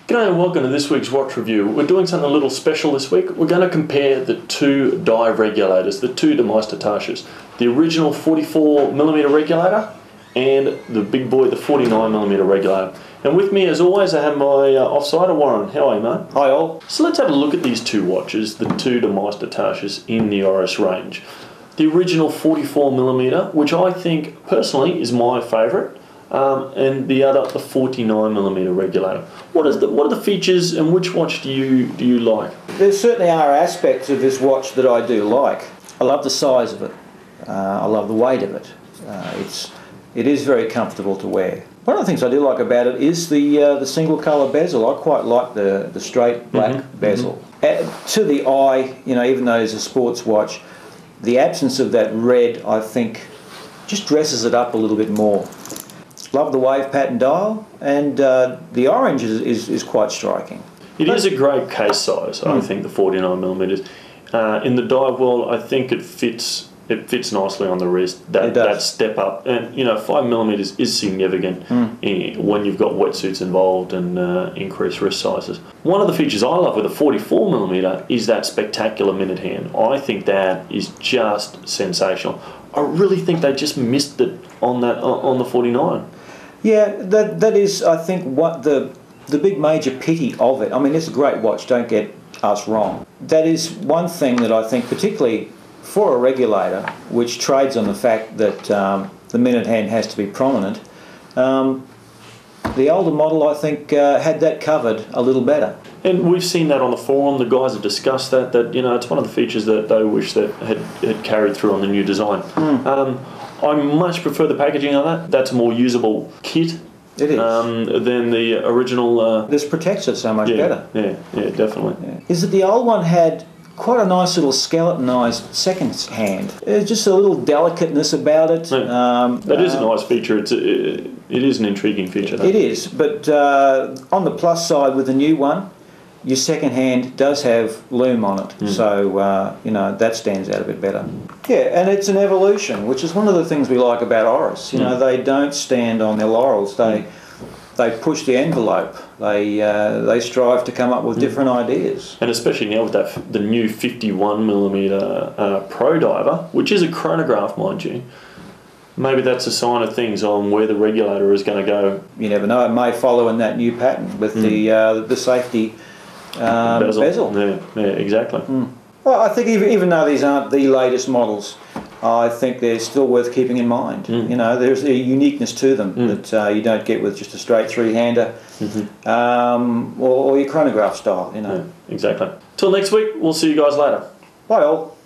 G'day and welcome to this week's watch review. We're doing something a little special this week. We're going to compare the two dive regulators, the two Meistertasches. The original 44mm regulator and the big boy, the 49mm regulator. And with me as always I have my offsider Warren. How are you, mate? Hi all. So let's have a look at these two watches, the two Meistertasches in the Oris range. The original 44mm, which I think personally is my favourite. And the other, the 49mm regulator. What are the features, and which watch do you like? There certainly are aspects of this watch that I do like. I love the size of it. I love the weight of it. It is very comfortable to wear. One of the things I do like about it is the single colour bezel. I quite like the straight black bezel. To the eye, you know, even though it's a sports watch, the absence of that red, I think, just dresses it up a little bit more. Love the wave pattern dial, and the orange is quite striking. It is a great case size, I think, the 49mm. In the dive world, I think it fits nicely on the wrist, that step up. And, you know, 5mm is significant when you've got wetsuits involved and increased wrist sizes. One of the features I love with the 44mm is that spectacular minute hand. I think that is just sensational. I really think they just missed it on the 49. Yeah, that is, I think, what the big major pity of it. I mean, it's a great watch, don't get us wrong. That is one thing that I think, particularly for a regulator, which trades on the fact that the minute hand has to be prominent, the older model, I think, had that covered a little better. And we've seen that on the forum. The guys have discussed that you know, it's one of the features that they wish that had carried through on the new design. I much prefer the packaging on that. That's a more usable kit. It is. Than the original. This protects it so much better. Yeah, definitely. Yeah. Is that the old one had quite a nice little skeletonized second hand. There's just a little delicateness about it. That is a nice feature. It is an intriguing feature. It is, but on the plus side with the new one, your second hand does have loom on it, so you know, that stands out a bit better. Yeah, and it's an evolution, which is one of the things we like about Oris. You know, they don't stand on their laurels. They push the envelope. They strive to come up with different ideas. And especially now with the new 51mm Pro Diver, which is a chronograph, mind you. Maybe that's a sign of things on where the regulator is going to go. You never know. It may follow in that new pattern with the safety bezel. Yeah, exactly. Well, I think even though these aren't the latest models, I think they're still worth keeping in mind. You know, there's a uniqueness to them that you don't get with just a straight three-hander or your chronograph style. You know. Yeah, exactly. Till next week, we'll see you guys later. Bye all.